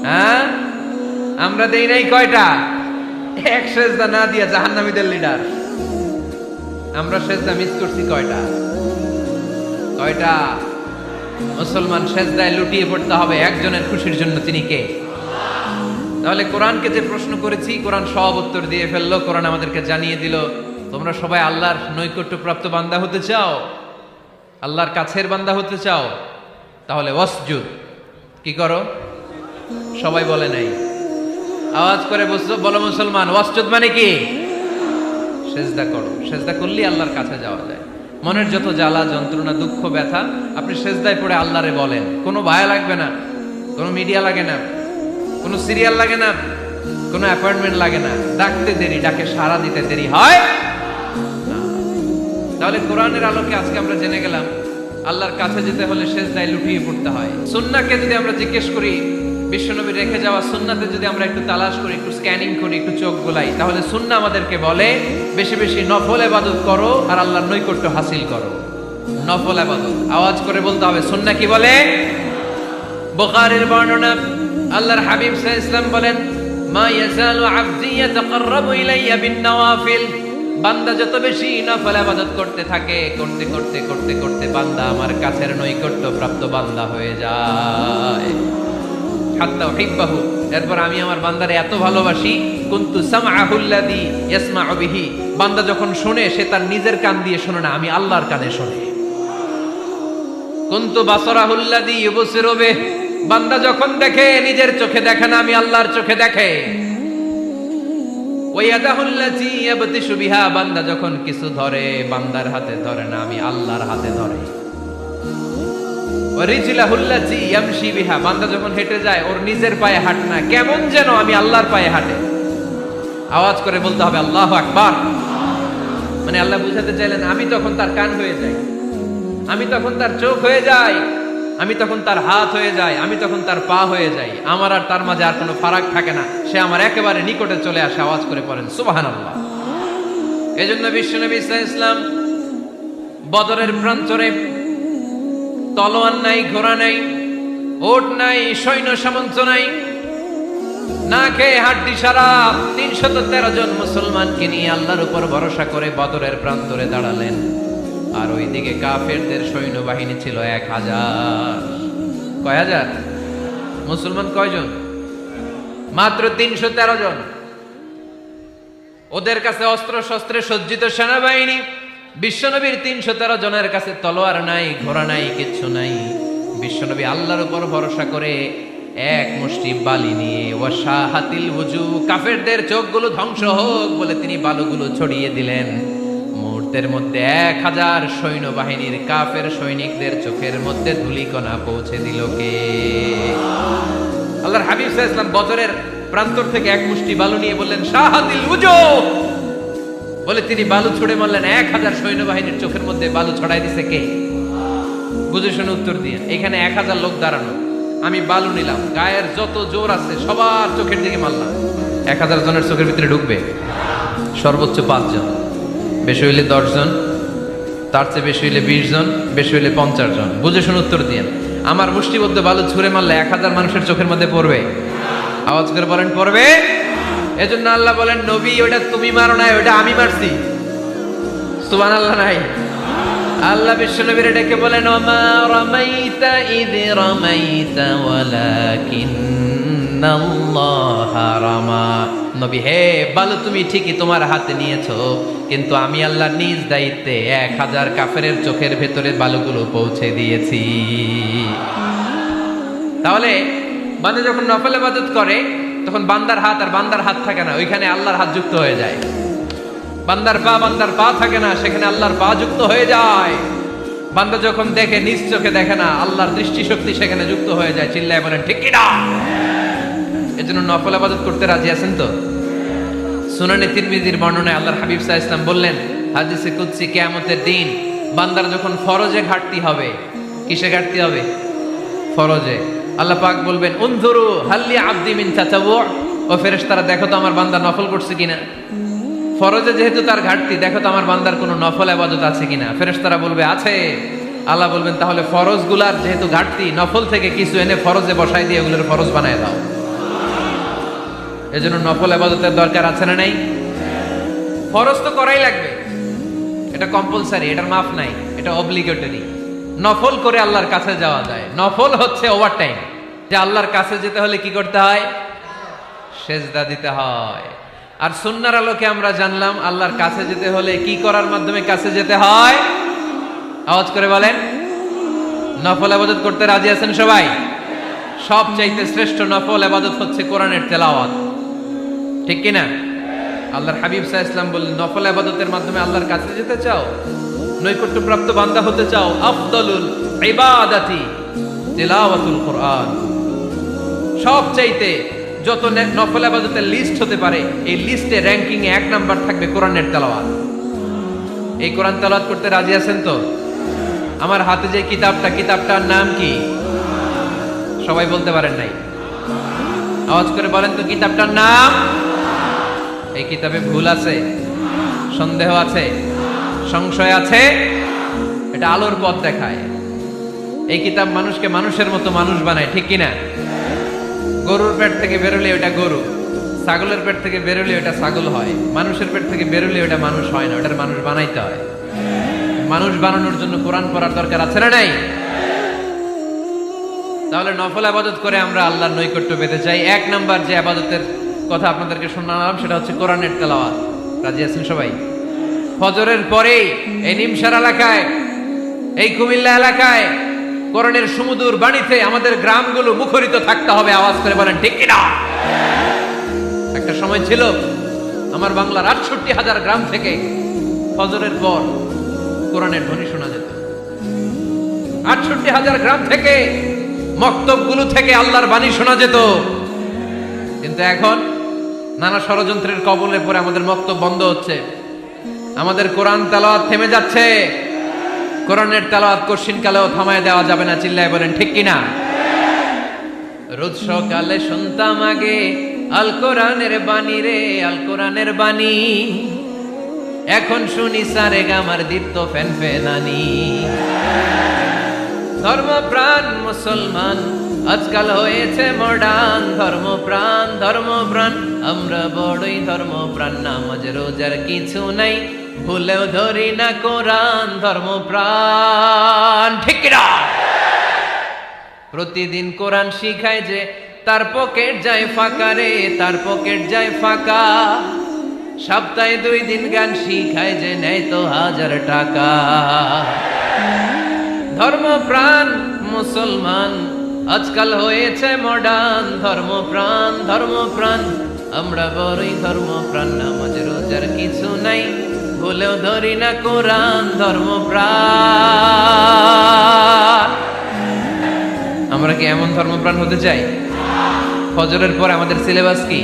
হ্যাঁ, আমরা দেই নাই কয়টা? এক সেজদা না দিয়া জাহান্নামীদের লিডার। আমরা সেজদা মিস করছি কয়টা? কয়টা? মুসলমান সেজদায় লুটিয়ে পড়তে হবে একজনের খুশির জন্য, তিনি কে? তাহলে কোরআনকে যে প্রশ্ন করেছি, কোরআন সব উত্তর দিয়ে ফেললো। কোরআন আমাদেরকে জানিয়ে দিল, তোমরা সবাই আল্লাহর নৈকট্যপ্রাপ্ত বান্দা হতে চাও, আল্লাহর কাছের বান্দা হতে চাও, তাহলে ওয়াসজুদ, কি করো? সবাই বলে নাই, আওয়াজ করে বলো মুসলমান, ওয়াসজুদ মানে কি? সেজদা করো। সেজদা করলেই আল্লাহর কাছে যাওয়া যায়। মনের যত জ্বালা যন্ত্রণা দুঃখ ব্যথা আপনি সেজদায় পড়ে আল্লাহরে বলেন। কোনো ভায়া লাগবে না, কোনো মিডিয়া লাগে না, কোনো সিরিয়াল লাগে না, কোনো অ্যাপয়েন্টমেন্ট লাগে না। ডাকতে দেরি, ডাকে সাড়া দিতে দেরি হয় না। তাহলে কোরআনের আলোকে আজকে আমরা জেনে গেলাম আল্লাহর কাছে যেতে হলে সেজদায় লুটিয়ে পড়তে হয়। সুন্নাহকে যদি আমরা জিজ্ঞেস করি, বিশ্বনবী রেখে যাওয়া সুন্নাতে যদি আমরা একটু তালাশ করি, একটু স্ক্যানিং করি, একটু চোখ গোলাই, তাহলে সুন্নাহ আমাদেরকে বলে বেশি বেশি নফল ইবাদত করো আর আল্লাহর নৈকট্য হাসিল করো। নফল ইবাদত। আওয়াজ করে বলতে হবে সুন্নাহ কি বলে? বুখারীর বর্ণনা, আল্লাহর হাবিব সাল্লাল্লাহু আলাইহি ওয়াসাল্লাম বলেন, মা ইয়াজালু আবদি ইয়াতাকাররাবু ইলাইয়া বিন নওয়াফিল, বান্দা যত বেশি নফল ইবাদত করতে থাকে, করতে করতে করতে করতে বান্দা আমার কাছের নৈকট্য প্রাপ্ত বান্দা হয়ে যায়। হাত্তা উহিব্বাহু, এরপর আমি আমার বান্দারে এত ভালোবাসি, কুনতু সামআহুল্লাযী ইয়াসমাউ বিহি, বান্দা যখন শুনে সে তার নিজের কান দিয়ে শুনে না, আমি আল্লাহর কানে শুনে। কুনতু বাসারাহুল্লাযী ইউবসিরু বিহি, বান্দা যখন দেখে নিজের চোখে দেখে না, আমি আল্লাহর চোখে দেখে। ওয়ায়াদাহুল্লাতী ইয়াবতিশু বিহা, বান্দা যখন কিছু ধরে বান্দার হাতে ধরে না, আমি আল্লাহর হাতে ধরে। ওয়ারিজলাহুল্লাতী ইয়ামশি বিহা, বান্দা যখন হেঁটে যায় ওর নিজের পায়ে হাঁটে না, কেমন যেন আমি আল্লাহর পায়ে হাঁটে। আওয়াজ করে বলতে হবে আল্লাহু আকবার। মানে আল্লাহ বুঝাতে চাইলেন আমি তখন তার কান হয়ে যাই, আমি তখন তার চোখ হয়ে যাই, আমি তখন তার হাত হয়ে যাই, আমি তখন তার পা হয়ে যাই। আমার আর তার মাঝে আর কোনো ফারাক থাকে না, সে আমার একেবারে নিকটে চলে আসে। আওয়াজ করে পড়েন সুবহানাল্লাহ। এজন্য বিশ্বনবী সাল্লাল্লাহু আলাইহি ওয়াসাল্লাম বদরের প্রান্তরে তলোয়ার নাই, ঘোড়া নাই, ওট নাই, সৈন্য সামন্ত নাই, না খেয়ে হাড্ডি সারা ৩১৩ জন মুসলমানকে নিয়ে আল্লাহর উপর ভরসা করে বদরের প্রান্তরে দাঁড়ালেন। আর ওইদিকে কাফেরদের সৈন্যবাহিনী ছিল ১,০০০। কয় হাজার? মুসলমান কয়জন? মাত্র ৩১৩ জন। ওদের কাছে অস্ত্র শস্ত্রে সজ্জিত সেনাবাহিনী, বিশ্বনবীর ৩১৩ জনের কাছে তলোয়ার নাই, ঘোড়া নাই, কিচ্ছু নাই। বিশ্বনবী আল্লাহর উপর ভরসা করে এক মুষ্টি বালি নিয়ে, ওয়াশাহাতিল ওযু, কাফেরদের চোখগুলো ধ্বংস হোক বলে তিনি বালুগুলো ছড়িয়ে দিলেন। মুহূর্তের মধ্যে ১,০০০ সৈন্যবাহিনীর কাফের সৈনিকদের চোখের মধ্যে ধূলিকণা পৌঁছে দিল কে? আল্লাহর হাবিব সাল্লাল্লাহু আলাইহি ওয়াসাল্লাম বদরের প্রান্তর থেকে এক মুষ্টি বালু নিয়ে বললেন শাহাতিল ওযু, বলে তিনি বালু ছুড়ে মারলেন। ১,০০০ সৈন্যবাহিনীর চোখের মধ্যে বালু ছড়াই দিছে কে? বুঝে শুনে উত্তর দিয়ে। এখানে ১,০০০ লোক দাঁড়ানো, আমি বালু নিলাম, গায়ের যত জোর আছে সবার চোখের দিকে মারলাম। ১,০০০ জনের চোখের ভিতরে ঢুকবে? সর্বোচ্চ ৫ জন, বেশি হইলে ১০ জন, তার চেয়ে বেশি হইলে ২০ জন, বেশি হইলে ৫০ জন। বুঝে শুনে উত্তর দিয়ে। আমার মুষ্টিবদ্ধ বালু ছুঁড়ে মারলে ১,০০০ মানুষের চোখের মধ্যে পড়বে? আওয়াজ করে বলেন পড়বে। এজন্য আল্লাহ বলেন নবী ওটা তুমি মারো নাই, ওটা আমি মারছি। সুবহানাল্লাহ নাই? আল্লাহ বিশ্বনবীর ডেকে বলেন ওমা রামাইতা ইয রামাইতা ওয়ালাকিন্নাল্লাহা রামা। নবী হে, বালু তুমি ঠিকই তোমার হাতে নিয়েছো, কিন্তু আমি আল্লাহ নিজ দায়িত্বে ১,০০০ কাফেরের চোখের ভেতরে বালুগুলো পৌঁছে দিয়েছি। তাহলে বান্দা যখন নফল ইবাদত করে তখন বান্দার হাত আর বান্দার হাত থাকে না, ওইখানে আল্লাহর হাত যুক্ত হয়ে যায়। বান্দার পা থাকে না, সেখানে আল্লাহর পা যুক্ত হয়ে যায়। বান্দা যখন দেখে নিজ চোখে দেখে না, আল্লাহর দৃষ্টিশক্তি সেখানে যুক্ত হয়ে যায়। চিল্লায় বলেন ঠিক কি না? এজন্য নফল ইবাদত করতে রাজি আছেন তো? সুনানে তিরমিজির বর্ণনায় আল্লাহর হাবিব সাল্লাল্লাহু আলাইহি ওয়াসাল্লাম বললেন হাদিসে কুদসি, কিয়ামতের দিন বান্দার যখন ফরজে ঘাটতি হবে, কিসে ঘাটতি হবে? ফরজে। আল্লাহ পাক বলবেন উনজুরু হাল্লি আবদি মিন তাতাওয়ু, ও ফেরেশতারা দেখো তো আমার বান্দা নফল করছে কিনা। ফরজে যেহেতু তার ঘাটতি, দেখো তো আমার বান্দার কোনো নফল ইবাদত আছে কিনা। ফেরেশতারা বলবে আছে। আল্লাহ বলবেন তাহলে ফরজগুলার যেহেতু ঘাটতি, নফল থেকে কিছু এনে ফরজে বসাই দিয়ে ওগুলোর ফরজ বানায় দাও। এজন্য নফল ইবাদতের দরকার আছে না নাই? ফরজ তো করাই লাগবে, এটা কম্পালসারি, এটার মাফ নাই, এটা অব্লিগেটরি। নফল করে আল্লাহর কাছে যাওয়া যায়। নফল হচ্ছে ওভারটাইম, যে আল্লাহর কাছে যেতে হলে কি করতে হয়? সেজদা দিতে হয়। আর সুন্নাহর আলোকে আমরা জানলাম আল্লাহর কাছে যেতে হলে কি করার মাধ্যমে কাছে যেতে হয়? আওয়াজ করে বলেন নফল ইবাদত করতে রাজি আছেন সবাই? সবচাইতে শ্রেষ্ঠ নফল ইবাদত হচ্ছে কোরআনের তেলাওয়াত, ঠিক কি না? আল্লাহর হাবিব সাল্লাল্লাহু আলাইহি ওয়াসাল্লাম বললেন নফল ইবাদতের মাধ্যমে আল্লাহর কাছে যেতে চাও, নৈকট্যপ্রাপ্ত বান্দা হতে চাও, আফদালুল ইবাদাতি তিলাওয়াতুল কোরআন। সবচাইতে যত নফল ইবাদতের লিস্ট হতে পারে, এই লিস্টে র‍্যাঙ্কিং এ ১ নাম্বার থাকবে কোরআনের তেলাওয়াত। এই কোরআন তেলাওয়াত করতে রাজি আছেন তো? আমার হাতে যে কিতাবটার নাম কি? সবাই বলতে পারেন নাই? আওয়াজ করে বলেন তো কিতাবটার নাম। এই কিতাবে ভুল আছে? সন্দেহ আছে? সংশয় আছে? এটা আলোর পথ দেখায়। এই কিতাব মানুষকে মানুষের মতো মানুষ বানায়, ঠিক কিনা? গরুর পেট থেকে বেরোলে ওটা গরু, ছাগলের পেট থেকে বেরোলে ওটা ছাগল হয়, মানুষের পেট থেকে বেরোলে ওটা মানুষ হয় না, ওটার মানুষ বানাইতে হয়। মানুষ বানানোর জন্য কোরআন পড়ার দরকার আছে না নাই? তাহলে নফল আবাদত করে আমরা আল্লাহর নৈকট্য পেতে চাই। এক নাম্বার যে আবাদতের কথা আপনাদেরকে শোনালাম সেটা হচ্ছে কোরআনের তেলাওয়াত। রাজি আছেন সবাই? ফজরের পরে এই নিমসার এলাকায়, এই কুমিল্লা এলাকায় কোরআনের সুমধুর বাণীতে আমাদের গ্রামগুলো মুখরিত থাকতে হবে। আওয়াজ করে বলেন ঠিক কিনা? একটা সময় ছিল আমার বাংলার ৬৮,০০০ গ্রাম থেকে ফজরের পর কোরআনের ধ্বনি শোনা যেত। ৬৮,০০০ গ্রাম থেকে মক্তবগুলো থেকে আল্লাহর বাণী শোনা যেত। কিন্তু এখন নানা ষড়যন্ত্রের কবলে পড়ে আমাদের মক্তব বন্ধ হচ্ছে, আমাদের কোরআন তেলাওয়াত থেমে যাচ্ছে। কোরআনের তেলাওয়াত কশিন কালেও থামায় দেওয়া যাবে না। চিল্লায় বলেন ঠিক কিনা? রোজ সকালে শুনতাম আগে আল কোরআনের বাণী রে, আল কোরআনের বাণী। এখন শুনি সারে গামার দীপ্ত ফ্যান ফেনানি। ধর্মপ্রাণ মুসলমান আজকাল হয়েছে মডার্ন। ধর্মপ্রাণ ধর্মপ্রাণ আমরা বড়ই ধর্মপ্রাণ। নামাজ রোজার কিছু নাই, ভুলেও ধরি না কোরআন। ধর্মপ্রাণ ঠিক কিনা? প্রতিদিন কোরআন শিখায় যে তার পকেট যায় ফাঁকা রে, তার পকেট যায় ফাঁকা। সপ্তাহে 2 দিন গান শিখায় যে নেয় তো 1000 টাকা। ধর্মপ্রাণ মুসলমান আজকাল হয়েছে মডার্ন। ধর্মপ্রাণ ধর্মপ্রাণ আমরা বড়ই ধর্মপ্রাণ। নামাজ রোজার কিছু নাই, ভুলেও ধরি না কোরআন। ধর্মপ্রাণ। আমরা কি এমন ধর্মপ্রাণ হতে চাই? ফজরের পরে আমাদের সিলেবাস কি?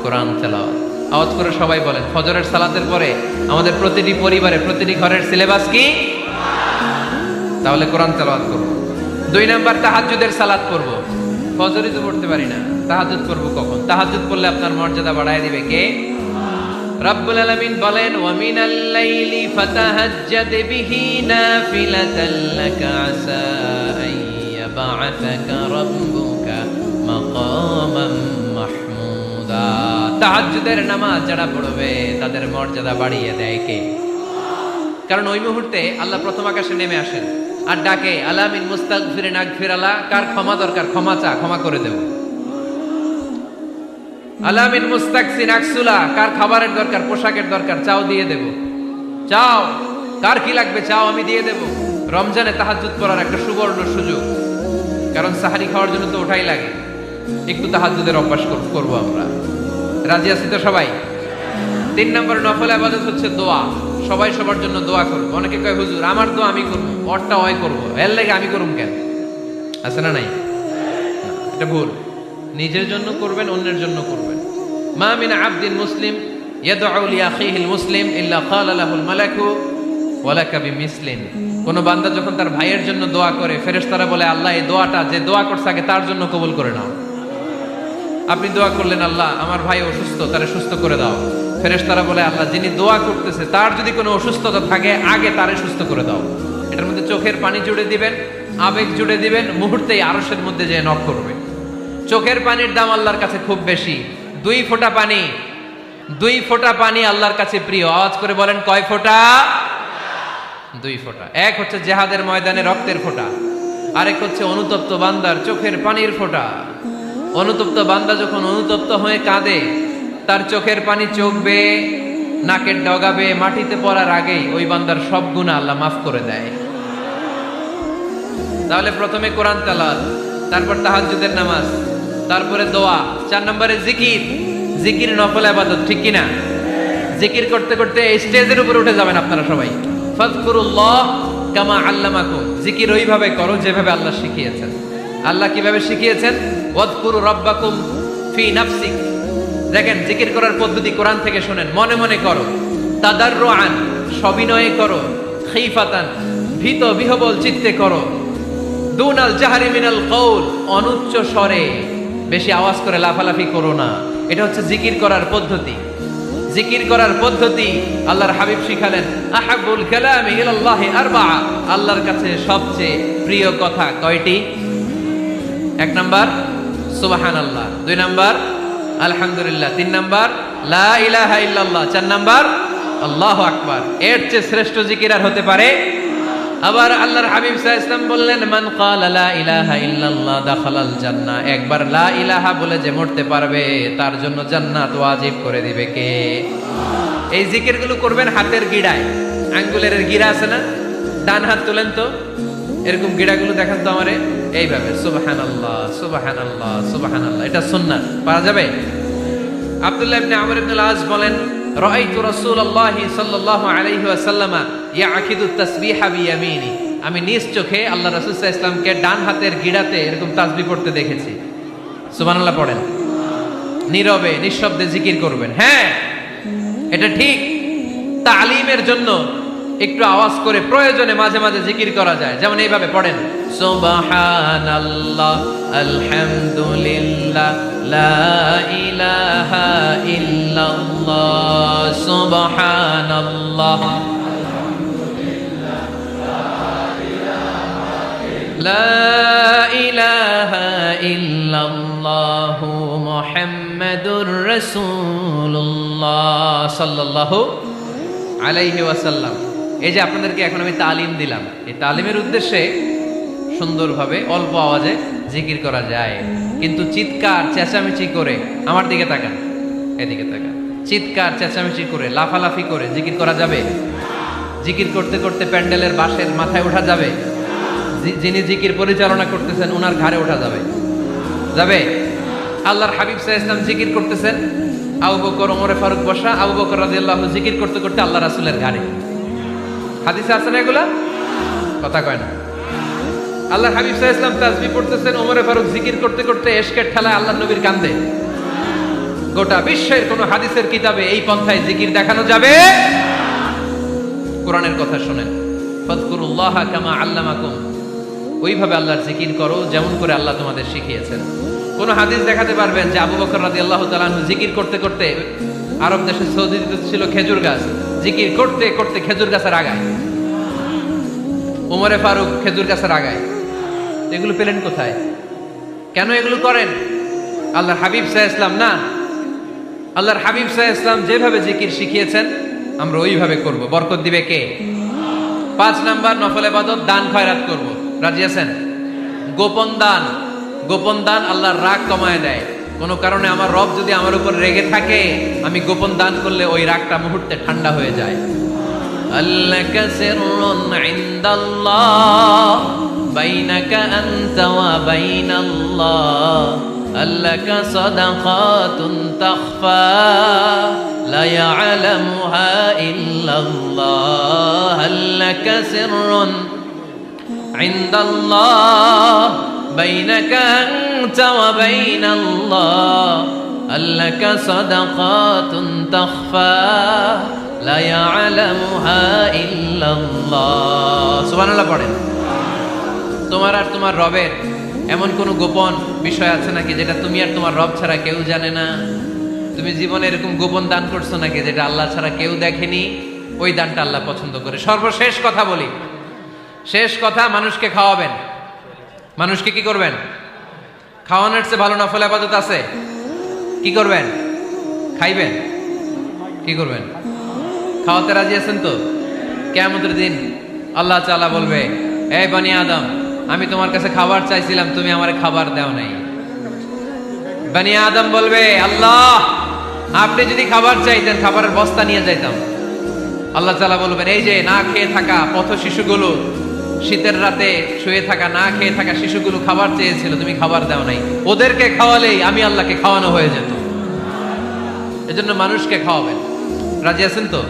কোরআন তেলাওয়াত। আওয়াজ করে সবাই বলেন, ফজরের সালাতের পরে আমাদের প্রতিটি পরিবারে, প্রতিটি ঘরের সিলেবাস কি? তাহলে কোরআন তেলাওয়াত করব। 2 নাম্বার তাহাজ্জুদের সালাত করব। ফজরই তো পড়তে পারি না, তাহাজ্জুদ করব কখন? তাহাজ্জুদ করলে আপনার মর্যাদা বাড়ায় দিবে কে? রব্বুল আলামিন বলেন, ওয়া মিনাল লাইলি ফাতাহাজ্জাদ বিহি নাফিলাতান লাকা আসা আইয়াবা'আসাকা রাব্বুকা মাকামান মাহমুদা। তাহাজ্জুদের নামাজ যারা পড়বে তাদের মর্যাদা বাড়িয়ে দেয় কে? কারণ ওই মুহূর্তে আল্লাহ প্রথম আকাশে নেমে আসেন আর ডাকে, আলা মিন মুস্তাগফিরিন আগফিরালা। কার ক্ষমা দরকার? ক্ষমা চা, ক্ষমা করে দেব। আলা মিন মুস্তাকসিন আকসুলা। কার খাবারের দরকার? পোশাকের দরকার? চাও, দিয়ে দেব। চাও, কার কি লাগবে? চাও, আমি দিয়ে দেব। রমজানে তাহাজ্জুদ পড়ার একটা সুবর্ণ সুযোগ, কারণ সাহারি খাওয়ার জন্য তো ওঠাই লাগে। একটু তাহাজ্জুদের অভ্যাস করব আমরা। রাজি আছি তো সবাই? 3 নম্বর নফল ইবাদত হচ্ছে দোয়া। সবাই সবার জন্য দোয়া করবো। অনেকে কয়, হুজুর আমার দোয়া আমি করবো, ওরটা ওই করবো, এর লাগে আমি করুম কেন? আছে না নাই? এটা ভুল। নিজের জন্য করবেন, অন্যের জন্য করবেন। মা মিন আবদিন মুসলিম ইয়াদউ লিআখিহিল মুসলিম ইল্লা ক্বালা লাহুল মালাকু ওয়া লাকা বিমিসলিন। কোন বান্দা যখন তার ভাইয়ের জন্য দোয়া করে, ফেরেশতারা বলে, আল্লাহ এই দোয়াটা যে দোয়া করছে আগে তার জন্য কবুল করে নাও। আপনি দোয়া করলেন, আল্লাহ আমার ভাই অসুস্থ, তারে সুস্থ করে দাও। ফেরেশতারা বলে, আল্লাহ যিনি দোয়া করতেছে তার যদি কোনো অসুস্থতা থাকে আগে তারে সুস্থ করে দাও। এটার মধ্যে চোখের পানি জুড়ে দিবেন, আবেগ জুড়ে দিবেন, মুহূর্তেই আরশের মধ্যে যে নক করবে। চোখের পানির দাম আল্লাহর কাছে খুব বেশি। 2 ফোঁটা পানি, 2 ফোঁটা পানি আল্লাহর কাছে প্রিয়। আওয়াজ করে বলেন, কয় ফোঁটা? 2 ফোঁটা। এক হচ্ছে জিহাদের ময়দানে রক্তের ফোঁটা, আরেক হচ্ছে অনুতপ্ত বান্দার চোখের পানির ফোঁটা। অনুতপ্ত বান্দা যখন অনুতপ্ত হয়ে কাঁদে, তার চোখের পানি চোখ বেয়ে নাকের ডগাবে মাটিতে পড়ার আগেই ওই বান্দার সব গুনাহ আল্লাহ মাফ করে দেয়। তাহলে প্রথমে কোরআন তেলাওয়াত, তারপর তাহাজ্জুদের নামাজ, তারপরে দোয়া। 4 নম্বরে জিকির। জিকির নফল ইবাদত, ঠিক কিনা? জিকির করতে করতে স্টেজের উপরে উঠে যাবেন আপনারা সবাই। ফাযকুরুল্লাহ কামা আল্লামাকুম। জিকির ওইভাবে করো যেভাবে আল্লাহ শিখিয়েছেন। আল্লাহ কিভাবে শিখিয়েছেন? ওয়াযকুরু রাব্বাকুম ফি নাফসিক। দেখেন, জিকির করার পদ্ধতি কোরআন থেকে শুনেন। মনে মনে করো, তাদাররুআন সবিনয়ে করো, খিফাতান ভীত বিহবল চিত্তে করো, দুনাল জাহরি মিনাল কওল অনুচ্চ স্বরে, বেশি আওয়াজ করে লাফালাফি করো না। এটা হচ্ছে জিকির করার পদ্ধতি। জিকির করার পদ্ধতি আল্লাহর হাবিব শিখালেন, আহাব্বুল কালামি ইলাল্লাহি আরবাআ, আল্লাহর কাছে সবচেয়ে প্রিয় কথা কয়টি? 1 নাম্বার সুবহানাল্লাহ, 2 নাম্বার আলহামদুলিল্লাহ, 3 নাম্বার লা ইলাহা ইল্লাল্লাহ, 4 নাম্বার আল্লাহু আকবার। এর চেয়ে শ্রেষ্ঠ জিকির আর হতে পারে? আবার আল্লাহর হাবিব সাল্লাল্লাহু আলাইহি ওয়াসাল্লাম বললেন, মান ক্বালা লা ইলাহা ইল্লাল্লাহ দাখালাল জান্নাহ, একবার লা ইলাহা বলে যে মরতে পারবে তার জন্য জান্নাত ওয়াজিব করে দিবে কে? এই জিকিরগুলো করবেন হাতের গিড়ায়, আঙ্গুলের গিড়া আছে না, ডান হাত তোলেন তো, এরকম গিড়াগুলো দেখান তো আমারে, এইভাবে সুবহানাল্লাহ সুবহানাল্লাহ সুবহানাল্লাহ, এটা সুন্নাহ, পারা যাবে? আব্দুল্লাহ ইবনে আমর ইবনে আল-আস বলেন, রাআইতু রাসূলুল্লাহি সাল্লাল্লাহু আলাইহি ওয়াসাল্লাম ইয়াকিদু তাসবিহা বিয়ামিনি, আমি নিজ চোখে আল্লাহ রাসূল সাল্লাল্লাহু আলাইহি ওয়াসাল্লামকে ডান হাতের গিড়াতে এরকম তাসবিহ করতে দেখেছি। সুবহানাল্লাহ পড়েন, নীরবে নিঃশব্দে জিকির করবেন। হ্যাঁ, এটা ঠিক। তালিমের জন্য একটু আওয়াজ করে প্রয়োজনে মাঝে মাঝে জিকির করা যায়, যেমন এইভাবে পড়েন, সুবহানাল্লাহ আলহামদুলিল্লাহ লা ইলাহা ইল্লাল্লাহ, সুবহানাল্লাহ লা ইলাহা ইল্লাল্লাহ মুহাম্মাদুর রাসূলুল্লাহ সাল্লাল্লাহু আলাইহি ওয়াসাল্লাম। এই যে আপনাদেরকে এখন আমি তালিম দিলাম, এই তালিমের উদ্দেশ্যে সুন্দরভাবে অল্প আওয়াজে জিকির করা যায়, কিন্তু চিৎকার চেঁচামেচি করে, আমার দিকে তাকান, এদিকে তাকান, চিৎকার চেঁচামেচি করে লাফালাফি করে জিকির করা যাবে? জিকির করতে করতে প্যান্ডেলের বাঁশের মাথায় ওঠা যাবে? যিনি জিকির পরিচালনা করতেছেন ওনার ঘাড়ে ওঠা যাবে? যাবে? আল্লাহর হাবিব সাল্লাল্লাহু আলাইহি ওয়াসাল্লাম জিকির করতেছেন, আবু বকর ওমরে ফারুক বসা, আবু বকর রাদিয়াল্লাহু আনহু জিকির করতে করতে আল্লাহ রাসূলের ঘাড়ে। হাদিসে আছে না এগুলা? কথা কয় না। আল্লাহর হাবিব সাল্লাল্লাহু আলাইহি ওয়াসাল্লাম তাসবিহ পড়তেছেন, ওমরে ফারুক জিকির করতে করতে ইশকের ঠেলায় আল্লাহর নবীর কান্দে। গোটা বিশ্বের কোন হাদিসের কিতাবে এই পন্থায় জিকির দেখানো যাবে? কোরআনের কথা শুনেন, ফাযকুরুল্লাহা কামা আল্লামাকুম, ওইভাবে আল্লাহর জিকির করো যেমন করে আল্লাহ তোমাদের শিখিয়েছেন। কোন হাদিস দেখাতে পারবেন যে আবু বকর রাদিয়াল্লাহু তাআলা আনহু জিকির করতে করতে, আরব দেশে সৌদিতে ছিল খেজুর গাছ, জিকির করতে করতে খেজুর গাছের আগায়, ওমরে ফারুক খেজুর গাছের আগায়, এগুলো পেলেন কোথায়? কেন এগুলো করেন? আল্লাহর হাবিব সাল্লাল্লাহু আলাইহি ওয়াসাল্লাম না, আল্লাহর হাবিব সাল্লাল্লাহু আলাইহি ওয়াসাল্লাম যেভাবে জিকির শিখিয়েছেন আমরা ওইভাবে করব। বরকত দিবে কে? 5 নাম্বার নফল ইবাদত, দান খয়রাত করব। রাজি আছেন? গোপন দান, গোপন দান আল্লাহর রাগ কমায় দেয়। কোন কারণে আমার রব যদি আমার উপর রেগে থাকে, আমি গোপন দান করলে ওই রাগটা মুহূর্তে ঠান্ডা হয়ে যায়। আল্লাকা সিররুন ইনদাল্লাহ বাইনাকা আনতা ওয়া বাইনাল্লাহ, আল্লাকা সাদাকাতুন তাখফা লা ইয়ালামুহা ইল্লাল্লাহ, আল্লাকা সিররুন ইনদাল্লাহ বাইনাকা আনতা ওয়া বাইনাল্লাহ, আল্লাকা সাদাকাতুন তাখফা লা ইয়ালামুহা ইল্লাল্লাহ। সুবহানাল্লাহ পড়েন। তোমার আর তোমার রবের এমন কোন গোপন বিষয় আছে নাকি যেটা তুমি আর তোমার রব ছাড়া কেউ জানে না? তুমি জীবনে এরকম গোপন দান করছো নাকি যেটা আল্লাহ ছাড়া কেউ দেখেনি? ওই দানটা আল্লাহ পছন্দ করে। সর্বশেষ কথা বলি, শেষ কথা, মানুষকে খাওয়াবেন। মানুষকে কি করবেন? খাওয়ানোর চেয়ে ভালো নফল ইবাদত আছে? কি করবেন? খাইবেন। কি করবেন? খাওয়াতে রাজি আছেন তো? কিয়ামতের দিন আল্লাহ তাআলা বলবে, এই বনি আদম, আমি তোমার কাছে খাবার চাইছিলাম, তুমি আমারে খাবার দাও নাই। বনি আদম বলবে, আল্লাহ আপনি যদি খাবার চাইতেন খাবারের বস্তা নিয়ে যাইতাম। আল্লাহ তাআলা বলবেন, এই যে না খেয়ে থাকা পথ শিশুগুলো, শীতের রাতে শুয়ে থাকা না খেয়ে থাকা শিশুগুলো খাবার চেয়েছিল, তুমি খাবার দাও নাই, ওদেরকে খাওয়ালেই আমি আল্লাহকে খাওয়ানো হয়ে যেত। এজন্য মানুষকে খাওয়াবেন। রাজি আছেন তো?